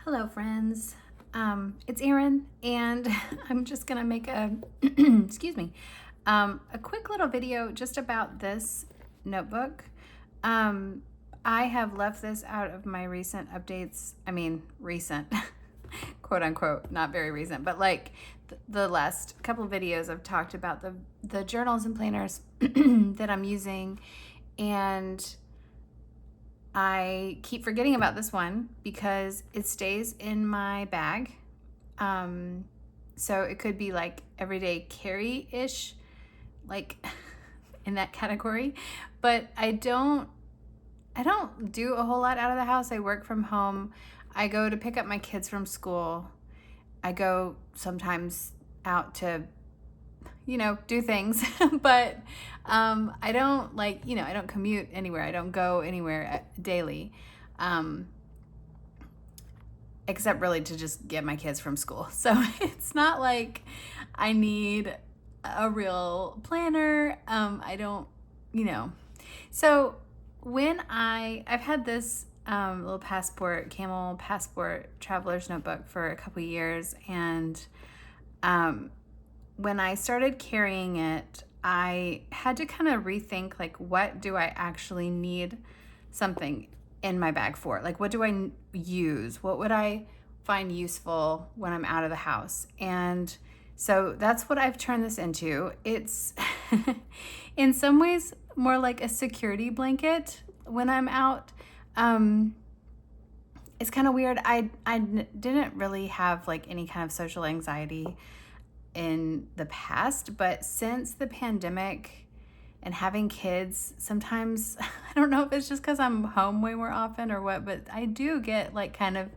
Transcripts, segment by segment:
Hello friends, it's Erin and I'm just gonna make a, excuse me, a quick little video just about this notebook. I have left this out of my recent updates. I mean, recent, quote unquote, not very recent, but like the last couple of videos I've talked about the journals and planners that I'm using, and I keep forgetting about this one because it stays in my bag. So it could be like everyday carry-ish, like in that category. But I don't do a whole lot out of the house. I work from home. I go to pick up my kids from school. I go sometimes out to do things, but I don't I don't commute anywhere. I don't go anywhere daily, except really to just get my kids from school. So it's not like I need a real planner. I don't, So when I've had this little camel passport traveler's notebook for a couple years, and when I started carrying it, I had to kind of rethink, like, what do I actually need something in my bag for? Like, what do I use? What would I find useful when I'm out of the house? And so that's what I've turned this into. It's in some ways more like a security blanket when I'm out. It's kind of weird. I didn't really have like any kind of social anxiety in the past, but since the pandemic and having kids, sometimes I don't know if it's just because I'm home way more often or what, but I do get like kind of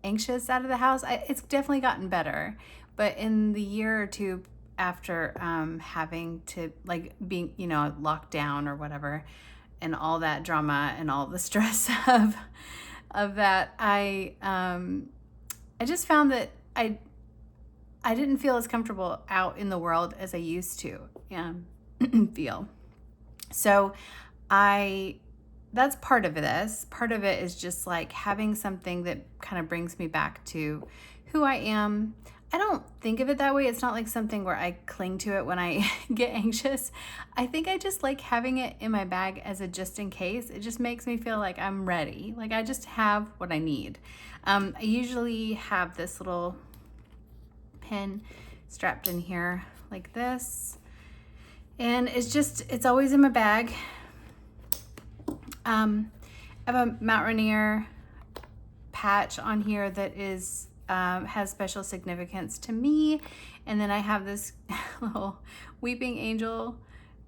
anxious out of the house. It's definitely gotten better, but in the year or two after having to like being locked down or whatever, and all that drama and all the stress of that, I just found that I didn't feel as comfortable out in the world as I used to feel. So that's part of this. Part of it is just like having something that kind of brings me back to who I am. I don't think of it that way. It's not like something where I cling to it when I get anxious. I think I just like having it in my bag as a just in case. It just makes me feel like I'm ready. Like I just have what I need. I usually have this little pen strapped in here like this, and it's always in my bag. I have a Mount Rainier patch on here that is has special significance to me, and then I have this little weeping angel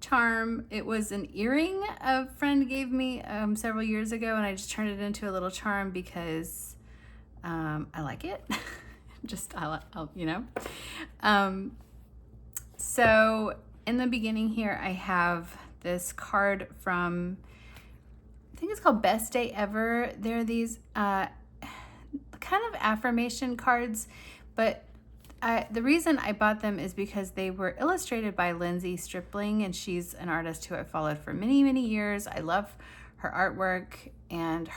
charm. It was an earring a friend gave me several years ago, and I just turned it into a little charm because I like it. So in the beginning here, I have this card from, I think it's called Best Day Ever. They're these kind of affirmation cards, but the reason I bought them is because they were illustrated by Lindsay Stripling, and she's an artist who I've followed for many, many years. I love her artwork and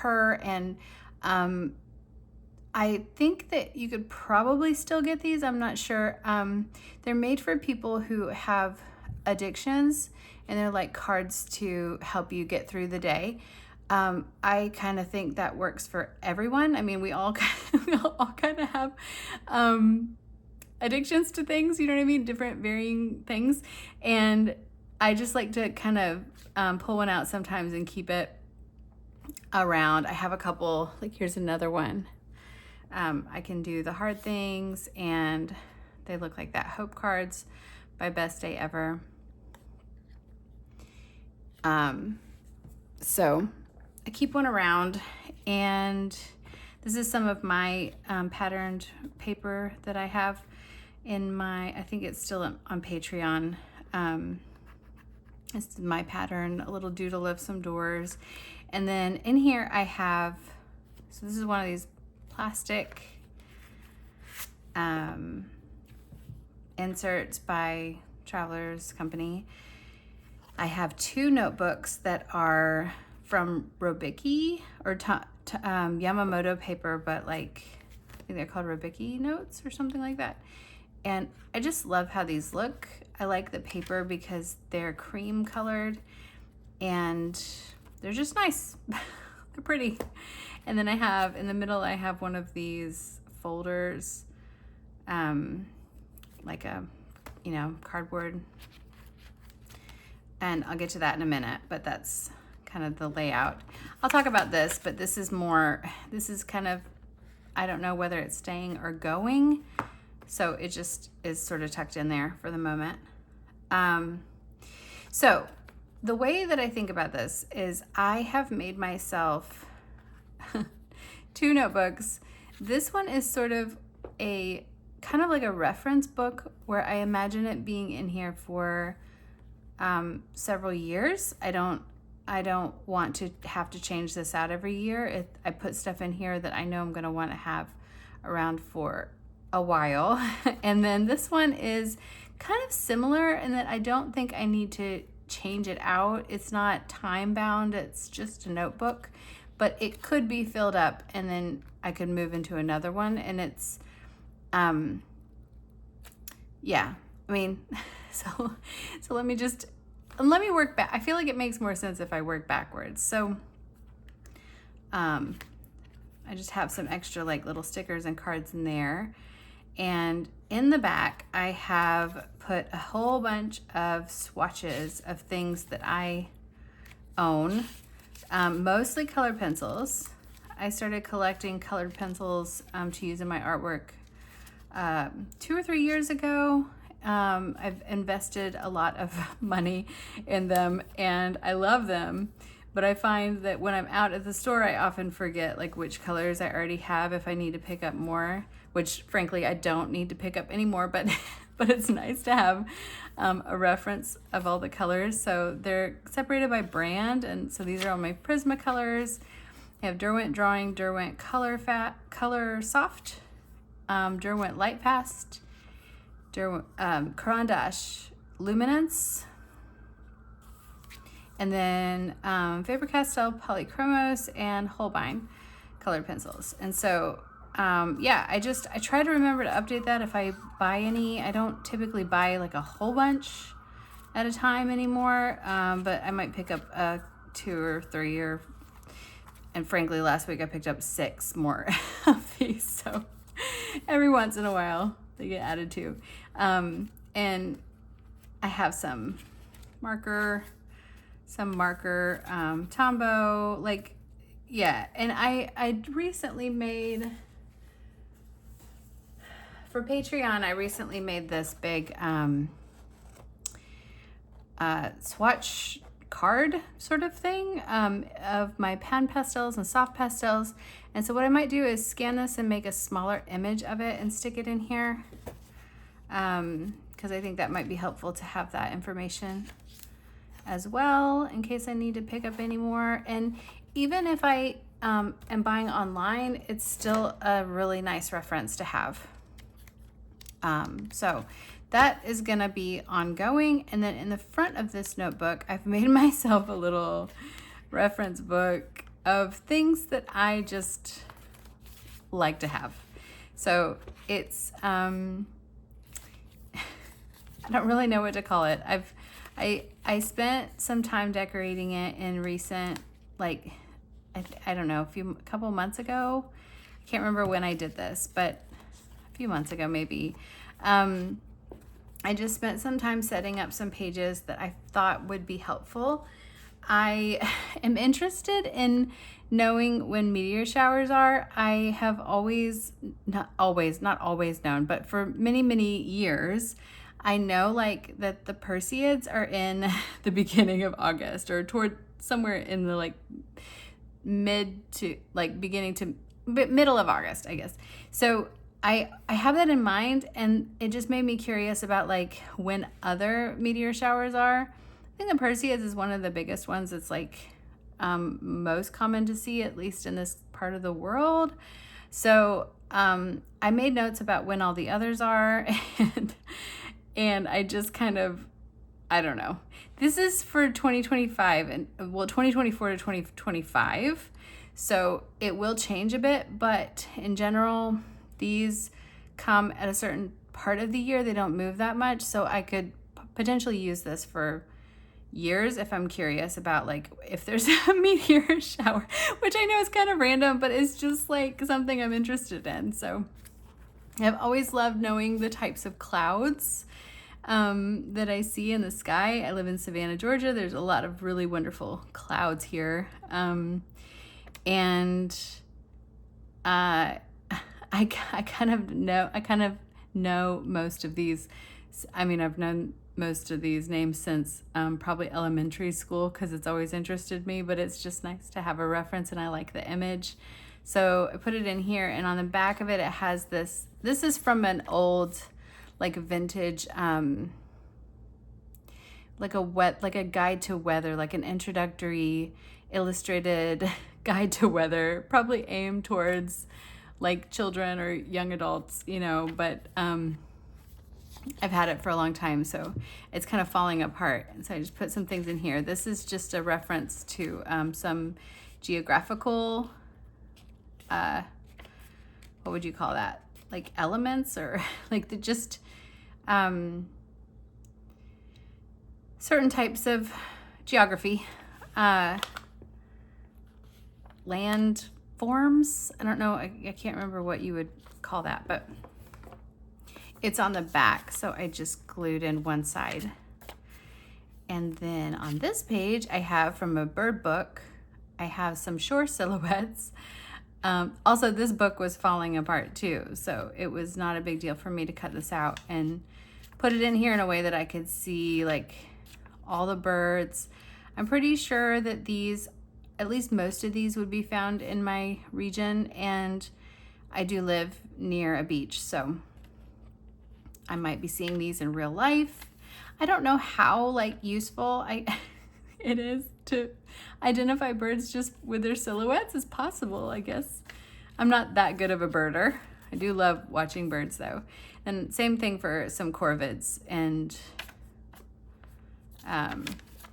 I think that you could probably still get these. I'm not sure. They're made for people who have addictions, and they're like cards to help you get through the day. I kind of think that works for everyone. I mean, we all kind of have addictions to things, you know what I mean? Different varying things. And I just like to kind of pull one out sometimes and keep it around. I have a couple, like here's another one. I can do the hard things, and they look like that. Hope cards by Best Day Ever. So I keep one around, and this is some of my patterned paper that I have in my, I think it's still on Patreon. It's my pattern, a little doodle of some doors. And then in here I have, so this is one of these plastic inserts by Travelers Company. I have two notebooks that are from Robiki or Yamamoto paper, but like I think they're called Robiki notes or something like that. And I just love how these look. I like the paper because they're cream colored and they're just nice. They're pretty. And then I have in the middle, I have one of these folders, like a, cardboard. And I'll get to that in a minute, but that's kind of the layout. I'll talk about this, but this is kind of, I don't know whether it's staying or going. So it just is sort of tucked in there for the moment. So the way that I think about this is I have made myself 2 notebooks. This one is sort of a kind of like a reference book where I imagine it being in here for several years. I don't want to have to change this out every year. I put stuff in here that I know I'm going to want to have around for a while. And then this one is kind of similar in that I don't think I need to change it out. It's not time bound. It's just a notebook, but it could be filled up and then I could move into another one. And it's, yeah, I mean, so let me work back. I feel like it makes more sense if I work backwards. So, I just have some extra like little stickers and cards in there. And in the back, I have put a whole bunch of swatches of things that I own, mostly colored pencils. I started collecting colored pencils to use in my artwork 2 or 3 years ago. I've invested a lot of money in them and I love them. But I find that when I'm out at the store, I often forget like which colors I already have if I need to pick up more, which frankly, I don't need to pick up anymore, but it's nice to have a reference of all the colors. So they're separated by brand. And so these are all my Prismacolors. I have Derwent Drawing, Derwent Color Soft, Derwent Light Fast, Caran d'Ache Luminance, and then Faber-Castell Polychromos and Holbein colored pencils. And so, yeah, I try to remember to update that if I buy any. I don't typically buy like a whole bunch at a time anymore, but I might pick up 2 or 3 and frankly, last week I picked up 6 more of these. So every once in a while they get added to. And I have some marker, Tombow, like, yeah. And I recently made, for Patreon, I recently made this big swatch card sort of thing of my pan pastels and soft pastels. And so what I might do is scan this and make a smaller image of it and stick it in here. Because I think that might be helpful to have that information as well in case I need to pick up any more. And even if I am buying online, it's still a really nice reference to have. So that is gonna be ongoing. And then in the front of this notebook, I've made myself a little reference book of things that I just like to have. So it's, I don't really know what to call it. I spent some time decorating it in recent, like, I don't know, a couple months ago. I can't remember when I did this, but a few months ago maybe. I just spent some time setting up some pages that I thought would be helpful. I am interested in knowing when meteor showers are. I have not always known, but for many, many years, I know like that the Perseids are in the beginning of August or toward somewhere in the like mid to like beginning to middle of August, I guess. So I have that in mind, and it just made me curious about like when other meteor showers are. I think the Perseids is one of the biggest ones. It's like most common to see, at least in this part of the world. So I made notes about when all the others are, and I just kind of I don't know. This is for 2025 and 2024 to 2025. So it will change a bit, but in general, these come at a certain part of the year. They don't move that much. So I could potentially use this for years if I'm curious about like if there's a meteor shower, which I know is kind of random, but it's just like something I'm interested in. So I've always loved knowing the types of clouds that I see in the sky. I live in Savannah, Georgia. There's a lot of really wonderful clouds here. I kind of know most of these. I mean, I've known most of these names since probably elementary school because it's always interested me, but it's just nice to have a reference and I like the image. So I put it in here, and on the back of it, it has this. This is from an old, like vintage, like a guide to weather, like an introductory illustrated guide to weather, probably aimed towards like children or young adults, you know, but I've had it for a long time, so it's kind of falling apart. And so I just put some things in here. This is just a reference to some geographical, what would you call that? Like elements or like certain types of geography, land forms. I don't know. I can't remember what you would call that, but it's on the back. So I just glued in one side. And then on this page, I have from a bird book, I have some shore silhouettes. Also, this book was falling apart too, so it was not a big deal for me to cut this out and put it in here in a way that I could see like all the birds. I'm pretty sure that these, at least most of these, would be found in my region, and I do live near a beach, so I might be seeing these in real life. I don't know how like useful it is to identify birds just with their silhouettes. It's possible, I guess. I'm not that good of a birder. I do love watching birds though. And same thing for some corvids, and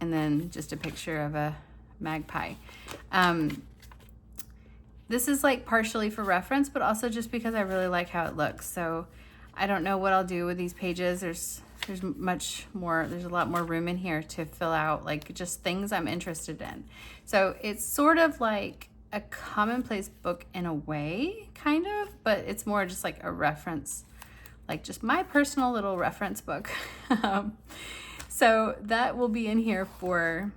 then just a picture of a magpie. This is like partially for reference, but also just because I really like how it looks. So I don't know what I'll do with these pages. There's much more, there's a lot more room in here to fill out like just things I'm interested in. So it's sort of like a commonplace book in a way, kind of, but it's more just like a reference, like just my personal little reference book. So that will be in here for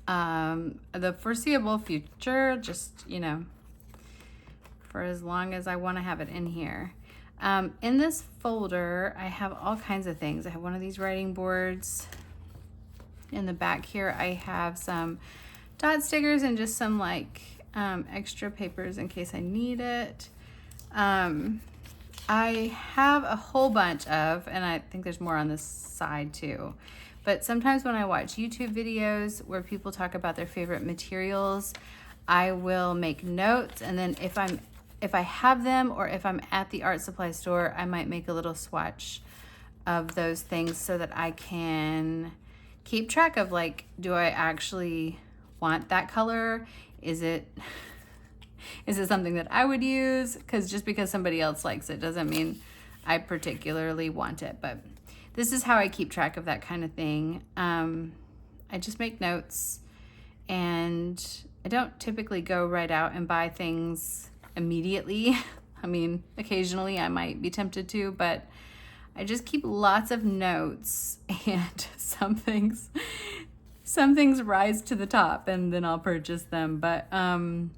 the foreseeable future, just, you know, for as long as I want to have it in here. In this folder, I have all kinds of things. I have one of these writing boards. In the back here, I have some dot stickers and just some like extra papers in case I need it. I have a whole bunch of, and I think there's more on this side too, but sometimes when I watch YouTube videos where people talk about their favorite materials, I will make notes, and then if I have them or if I'm at the art supply store, I might make a little swatch of those things so that I can keep track of like, do I actually want that color? Is it something that I would use? Because just because somebody else likes it doesn't mean I particularly want it. But this is how I keep track of that kind of thing. I just make notes, and I don't typically go right out and buy things immediately. I mean, occasionally I might be tempted to, but I just keep lots of notes, and some things rise to the top and then I'll purchase them. But I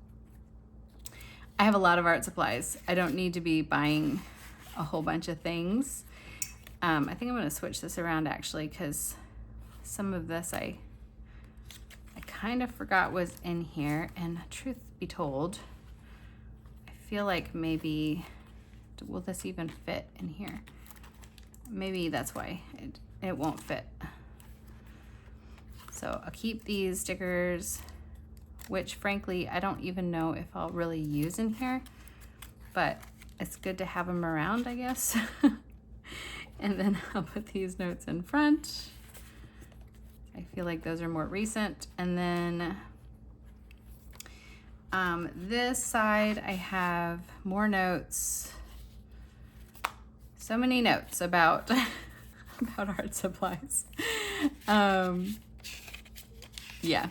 have a lot of art supplies. I don't need to be buying a whole bunch of things. I think I'm going to switch this around actually, because some of this I kind of forgot was in here, and truth be told, feel like maybe, will this even fit in here? Maybe that's why it won't fit. So I'll keep these stickers, which frankly, I don't even know if I'll really use in here, but it's good to have them around, I guess. And then I'll put these notes in front. I feel like those are more recent. And then this side, I have more notes. So many notes about about art supplies. Yeah.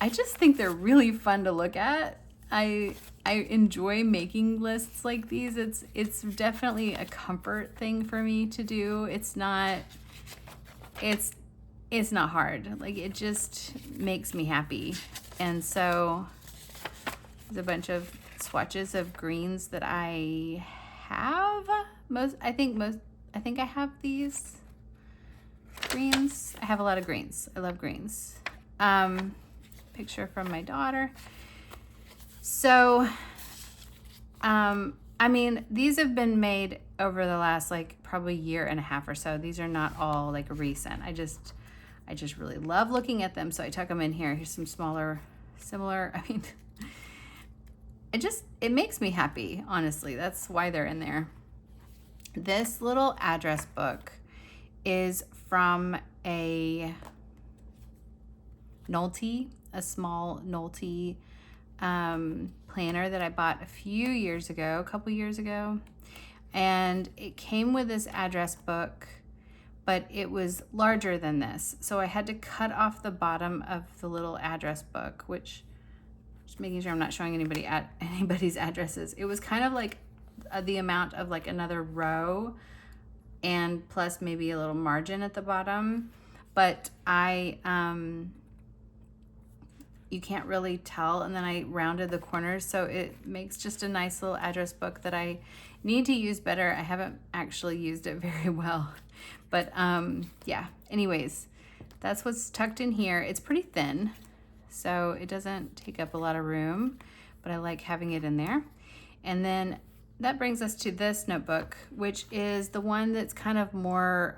I just think they're really fun to look at. I enjoy making lists like these. It's definitely a comfort thing for me to do. It's not hard. Like, it just makes me happy. And so there's a bunch of swatches of greens that I have. I think I have these greens. I have a lot of greens. I love greens. Picture from my daughter. So, I mean, these have been made over the last like probably year and a half or so. These are not all like recent. I just really love looking at them. So I tuck them in here. Here's some similar. I mean, it makes me happy, honestly. That's why they're in there. This little address book is from a Nolte, a small Nolte planner that I bought a couple years ago. And it came with this address book, but it was larger than this. So I had to cut off the bottom of the little address book, which, just making sure I'm not showing anybody's addresses. It was kind of like the amount of like another row, and plus maybe a little margin at the bottom. But you can't really tell, and then I rounded the corners, so it makes just a nice little address book that I need to use better. I haven't actually used it very well, but yeah, anyways, that's what's tucked in here. It's pretty thin, so it doesn't take up a lot of room, but I like having it in there. And then that brings us to this notebook, which is the one that's kind of more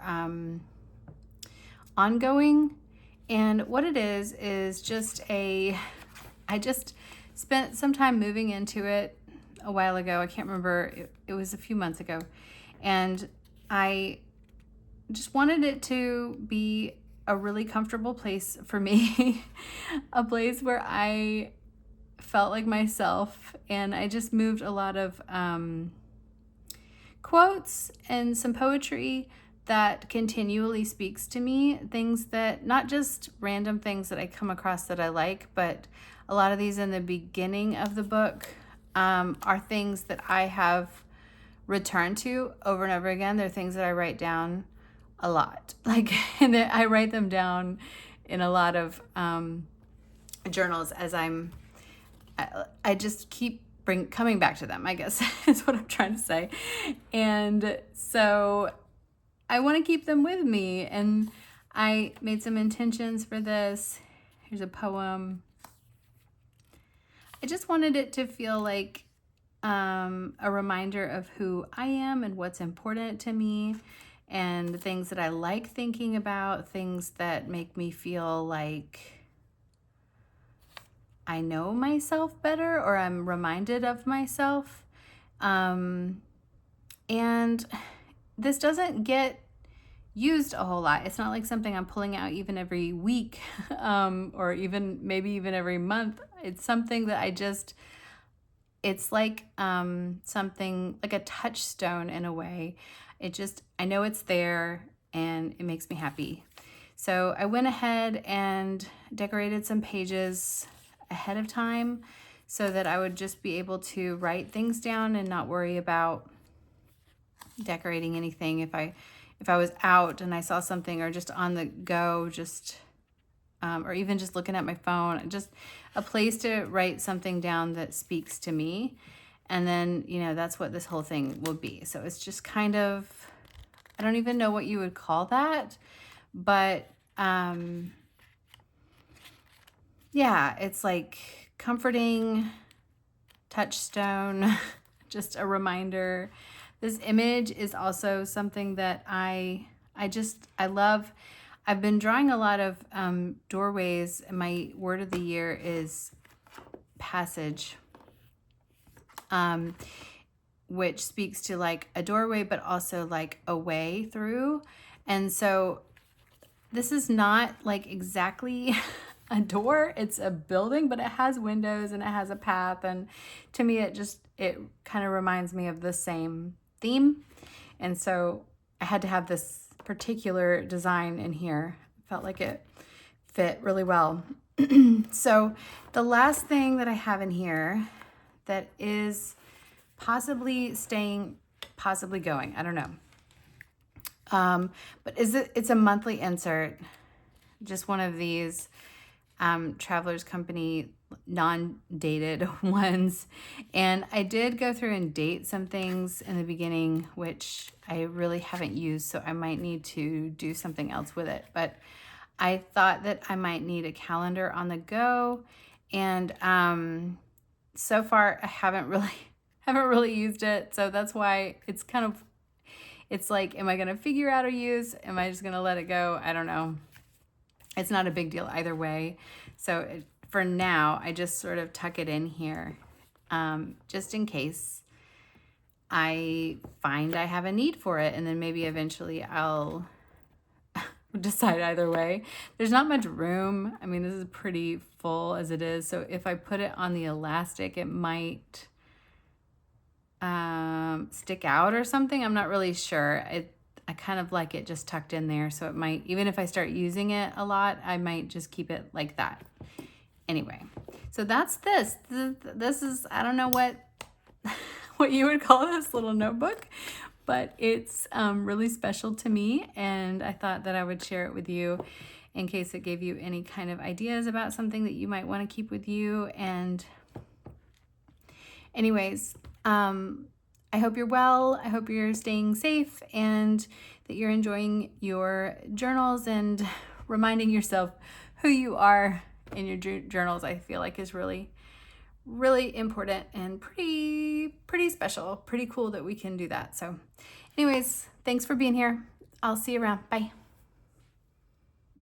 ongoing. And what it is just I just spent some time moving into it a while ago. I can't remember, it was a few months ago. And I just wanted it to be a really comfortable place for me, a place where I felt like myself. And I just moved a lot of quotes and some poetry that continually speaks to me, things that, not just random things that I come across that I like, but a lot of these in the beginning of the book are things that I have returned to over and over again. They're things that I write down a lot. Like, and I write them down in a lot of journals as I just keep coming back to them, I guess is what I'm trying to say. And so I want to keep them with me, and I made some intentions for this. Here's a poem. I just wanted it to feel like a reminder of who I am and what's important to me, and the things that I like thinking about, things that make me feel like I know myself better, or I'm reminded of myself. And this doesn't get used a whole lot. It's not like something I'm pulling out even every week, or maybe even every month. It's something that it's like something like a touchstone in a way. I know it's there, and it makes me happy. So I went ahead and decorated some pages ahead of time so that I would just be able to write things down and not worry about decorating anything if I was out and I saw something, or just on the go, or even just looking at my phone, just a place to write something down that speaks to me. And then, that's what this whole thing will be. So it's just kind of, I don't even know what you would call that, but yeah, it's like comforting, touchstone, just a reminder. This image is also something that I love. I've been drawing a lot of doorways, and my word of the year is passage. which speaks to like a doorway, but also like a way through. And so this is not like exactly a door, it's a building, but it has windows and it has a path. And to me, it kind of reminds me of the same theme. And so I had to have this particular design in here. Felt like it fit really well. So the last thing that I have in here that is possibly staying, possibly going, I don't know. But it's a monthly insert, just one of these Travelers Company non-dated ones. And I did go through and date some things in the beginning, which I really haven't used, so I might need to do something else with it. But I thought that I might need a calendar on the go, and so far I haven't really used it. So that's why it's like, am I gonna figure out a use? Am I just gonna let it go? I don't know. It's not a big deal either way. So for now, I just sort of tuck it in here, just in case I find I have a need for it, and then maybe eventually I'll decide either way. There's not much room. I mean, this is pretty full as it is. So if I put it on the elastic, it might stick out or something. I'm not really sure. I kind of like it just tucked in there. So it might, even if I start using it a lot, I might just keep it like that. Anyway, so that's this. This is, I don't know what you would call this little notebook, but it's really special to me, and I thought that I would share it with you in case it gave you any kind of ideas about something that you might want to keep with you. And anyways, I hope you're well. I hope you're staying safe and that you're enjoying your journals and reminding yourself who you are in your journals. I feel like is really, really important and pretty special, pretty cool that we can do that. So anyways, thanks for being here. I'll see you around. Bye.